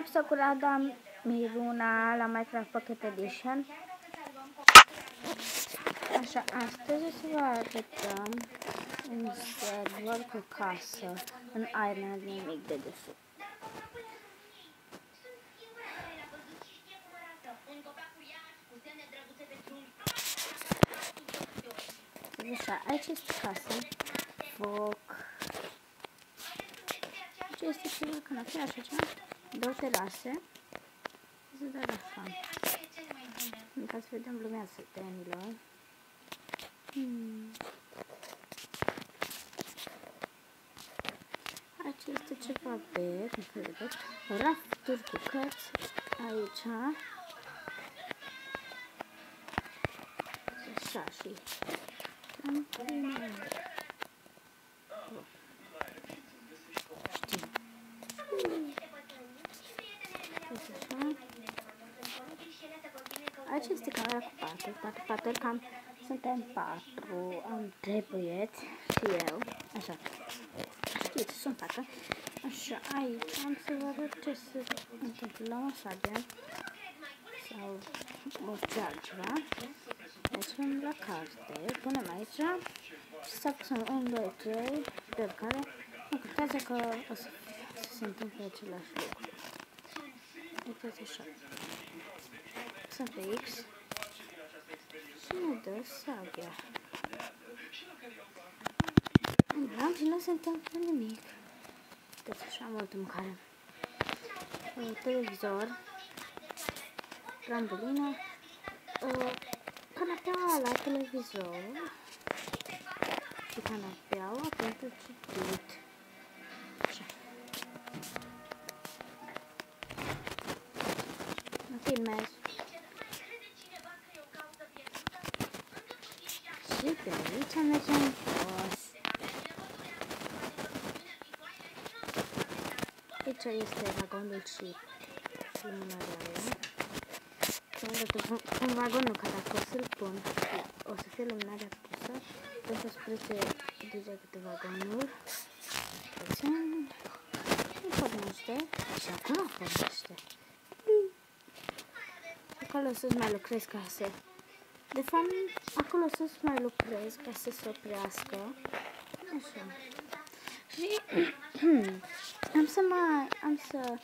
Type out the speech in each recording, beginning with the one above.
episod cu Rada Miruna la Minecraft Pocket Edition. Așa, astăzi o să vă arătăm un server cu casă în Iron, nimic de desubt. Așa, aici este casa, foc, aici este ceva canapea, așa ceva, două terase, să dă așa, ca să vedem lumea sătenilor. Aici este ceva bec, nu vedeți, rafturi cu cărți, aici, așa și aici este camera cu patru, cam suntem patru, am trei băieți și eu, așa, știți, sunt patru, așa, aici am să vă arăt ce se întâmplă, o sabie sau orice altceva. Mergem la carte, punem aici și să apăsăm 1, 2, 3, pe care nu contează că o să se întâmple același lucru. Uitați așa. Sunt pe X și ne dă sabia. Îndram și nu se întâmplă nimic. Uitați așa, multă mâncare. Televizor, trambulină, canapeaua la televizor și canapeaua pentru citit. Așa. Mă filmez. Și pe aici mergem jos. Aici este vagonul și lumânarea. Un vagonul care a fost să-l pun, o să fie luminarea pusă, pentru să prece deja câte vagonuri. Nu pornește și acum pornește. Acolo sus mai lucrez ca să... De fapt, acolo sus mai lucrez ca să se oprească. Așa. Și am să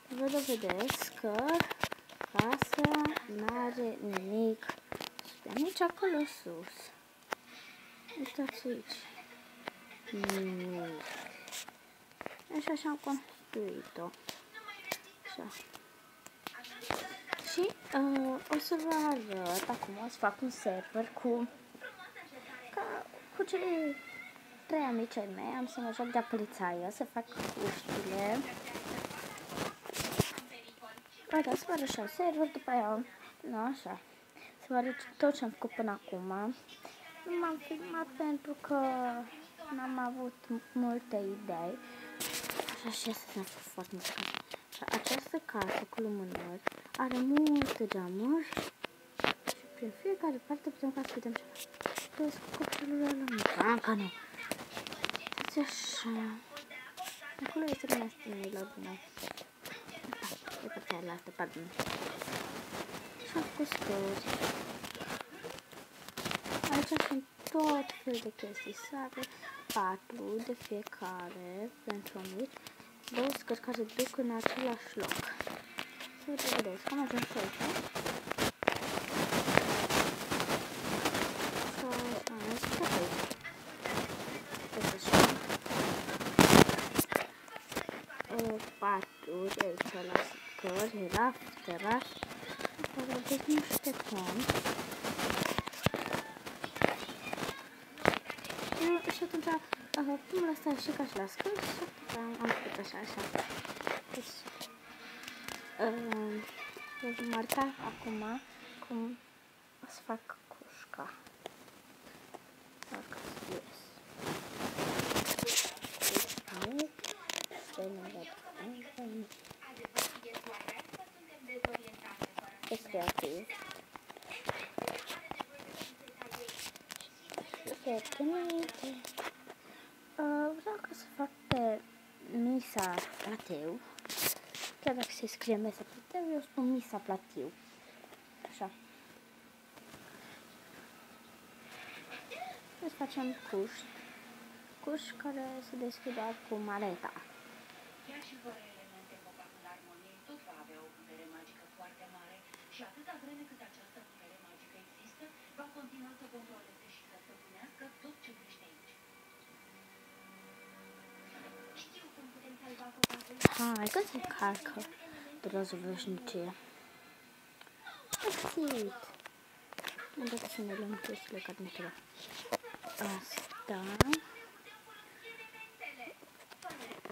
vă dovedesc că casa n-are nimic nici acolo sus. Uitați aici. Nimic. Așa am construit-o. Așa. Și o să vă arăt acum, o să fac un server cu cei 3 amici ai mei. Am să mă joc de-a polițaie, să fac uștile. Uite, să vă arăt așa server, după aia, nu, așa. Să vă arăt tot ce am făcut până acum. Nu m-am filmat pentru că n-am avut multe idei. Așa și asta s-a făcut foarte mult. Această casă cu lumânări are multe geamuri și prin fiecare parte putem ca să vedem ceva. Vezi cu copilul ăla mic. Încă nu. Uitați așa. Acolo este lumea stânilor bine. De partea aia la altă, pardon. Și am făcut scări. Aici sunt tot fel de chestii. Sare 4 de fiecare pentru amici. 2 scări care duc în același loc. Să vedeți, am ajuns și aici. Să am mers pe aici. Uite așa. 4 de aici la scări, raft, teras. Deci nu știu cum. Și atunci, primul ăsta și ca și la scări și am făcut așa. Deci, vom marca acum cum o să fac cușca. Dacă ies. Este creativ. Vreau ca să fac pe Misa Mateu Chiar dacă se scrie Mesa Platiu, eu spun Misa Platiu. Așa. Deci facem cuș care se deschide doar cu maleta. Chiar și fără elemente îmbocat în armonie, tot va avea o putere magică foarte mare și atâta vreme cât această putere magică există, va continua să controleze și să stăpânească tot ce crește aici. Știu cum putem salva copacul. Hai că se carcă drozul veșnicie. Exit! Nu trebuie să ne luăm chestiile ca din ceva.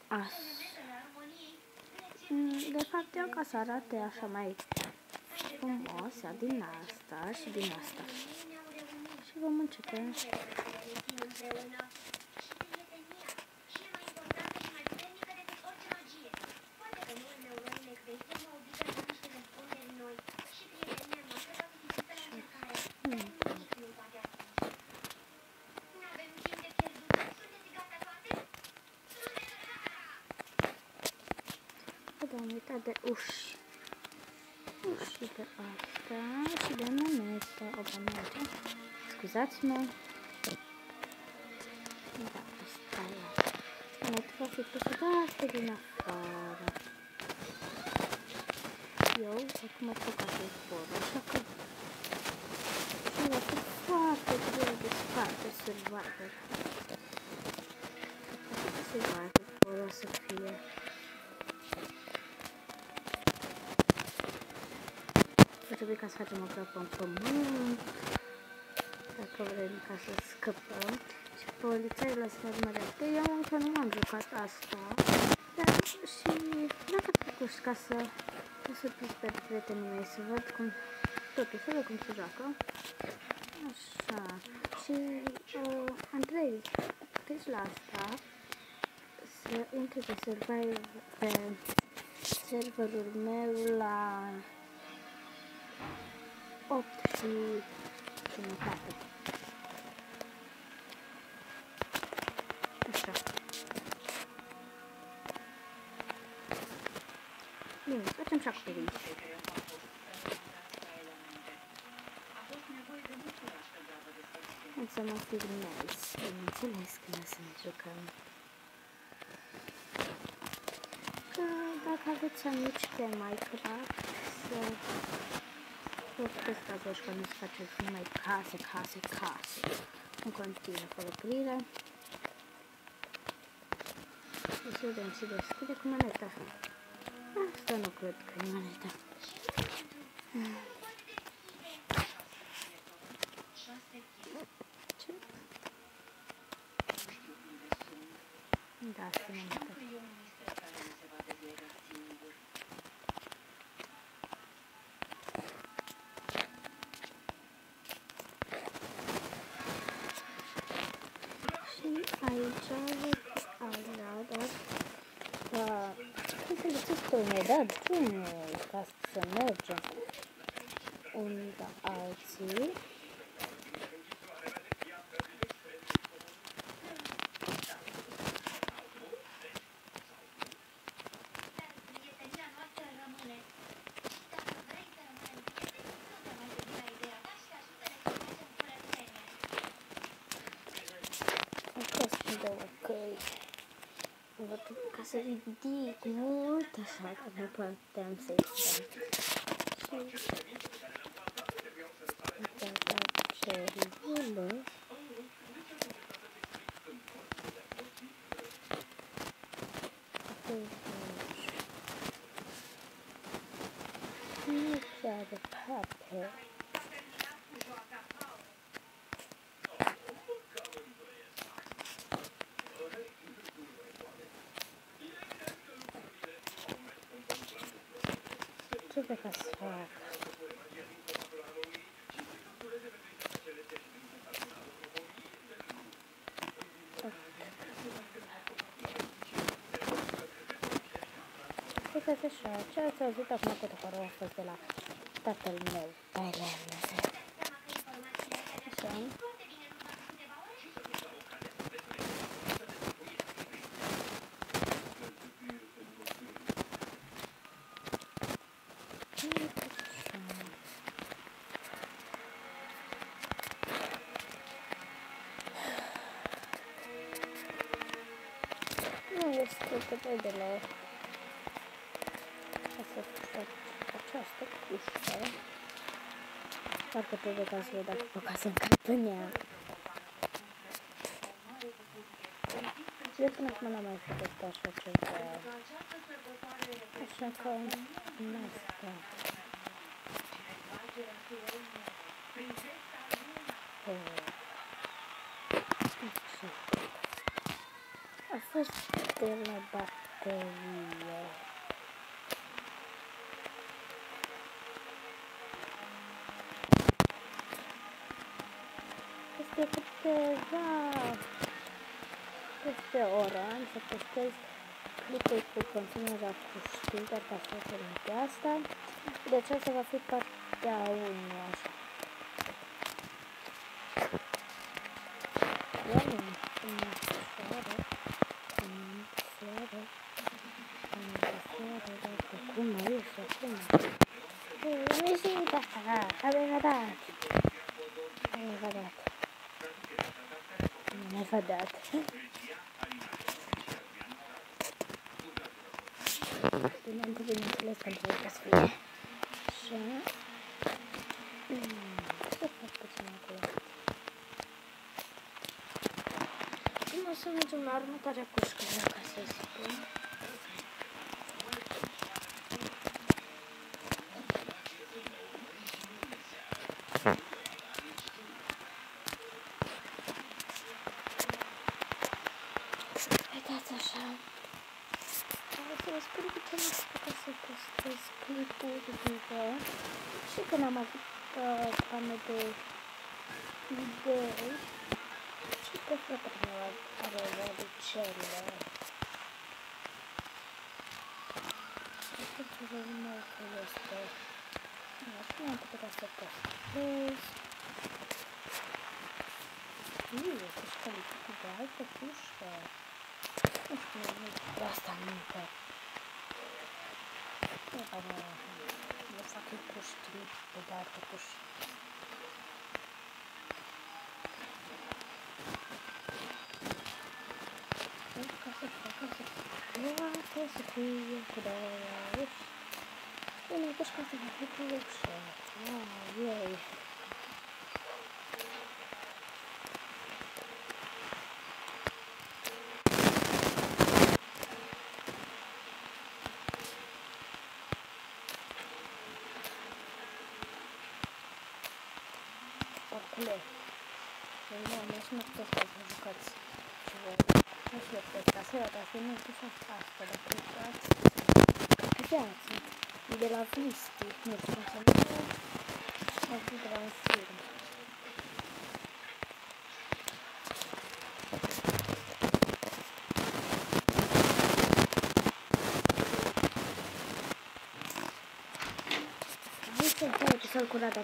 Asta. De fapt, eu ca să arate așa mai frumos, ia din asta și din asta. Și vom începe. Am uitat de uși. Uși de asta și de moneta. O moneta. Scuzați-mă. Da, asta e. Moneta va fi pusă foarte din afară. Eu acum fac ajutorul, așa că și va fi foarte greu de spate survival. Survival o să fie. Trebuie ca să facem o groapă în pământ, dacă vrem ca să scăpăm. Și polițaiul să ne urmărește. Eu încă nu am jucat asta, dar și dacă totuși ca să surpriz pe prietenii mei, să văd cum, totuși să văd cum se joacă. Așa. Și Andrei, deci la asta, să intri pe serverul meu la 8 și jumătate. Așa. Bine, facem și acoperiș. Să mă filmez. Bineînțeles că nu să ne jucăm. Că dacă aveți amici pe Minecraft, să puteți să joci că nu se faceți numai case. În continuu folosire. Și vedem și deschide cu moneta. Asta nu cred că e moneta. Ce? Da, asta e moneta. Aici dar cum să găsesc că mi-a dat drumul ca să mergem unde alții. Ca să ridic mult așa, că nu putem să-i stăm. Și putem face regulă. Nu prea de pape. Trebuie ca să fac. Uite așa, ce ați auzit acum cu tăpărul a fost de la tatăl meu. Așa. Nu este pe deloc. Ca să fac această cușă. Parcă trebuie ca să văd dacă pot ca să încap în ea. Eu până acum n-am mai făcut așa ceva. Așa că n-asta. A fost de la baterie. Este peste o oră am să postez clipul cu continuarea cuștii, dar ca să facem de asta. Deci asta va fi partea 1, așa. Cum mai este acum? Am ieșit, am evadat. Bineînțeles, pentru că să fie așa. Să fac puțin acolo. O să mergem la următoarea cușcă, ca să spun. Uitați așa. O să vă spun de ce nu știu ca să postez clipuri vive și când am avut came de idei și pe fratele meu are oricele. Este ceva nou că este. Nu am putea să postez. Este și calitate de altă cușcă. Nu știu, asta nu că nu fac eu cuști de altă cuși. Ca să fac să fie cu două uși. Bine, cușca să fie cu ușă. Wow, yay! Oricule, nici nu puteți să vă jucați ceva. Nu știu eu puteți ca să vă dați, nu puteți asta, dacă uitați. Vedeați, e de la Vlisti, nu știu cum se numește, e de la un film. Aici e să-l curată,